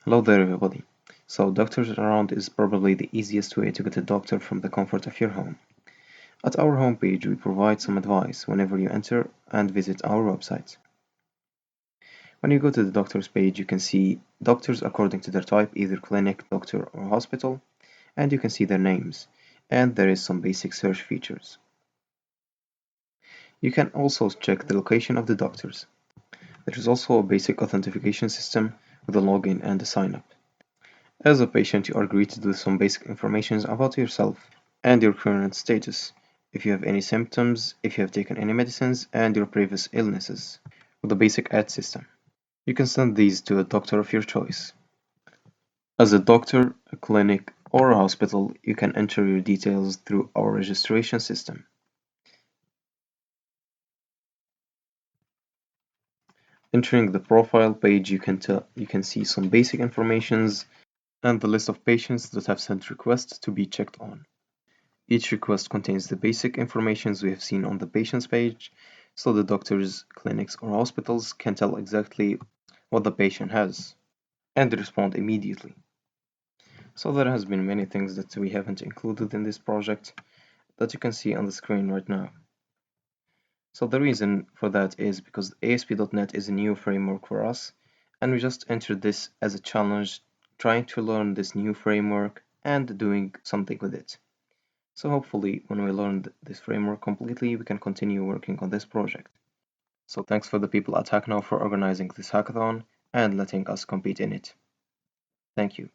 Hello there, everybody. So, Doctors Around is probably the easiest way to get a doctor from the comfort of your home. At our homepage, we provide some advice whenever you enter and visit our website. When you go to the doctor's page, you can see doctors according to their type, either clinic, doctor, or hospital, and you can see their names, and there is some basic search features. You can also check the location of the doctors. There is also a basic authentication system with a login and a sign up. As a patient, you are greeted with some basic information about yourself and your current status, if you have any symptoms, if you have taken any medicines, and your previous illnesses, with a basic ad system. You can send these to a doctor of your choice. As a doctor, a clinic, or a hospital, you can enter your details through our registration system. Entering the profile page, you can see some basic informations and the list of patients that have sent requests to be checked on. Each request contains the basic informations we have seen on the patient's page, so the doctors, clinics, or hospitals can tell exactly what the patient has and respond immediately. So there has been many things that we haven't included in this project that you can see on the screen right now. So the reason for that is because ASP.NET is a new framework for us, and we just entered this as a challenge, trying to learn this new framework and doing something with it. So hopefully, when we learn this framework completely, we can continue working on this project. So thanks for the people at Hacknow for organizing this hackathon and letting us compete in it. Thank you.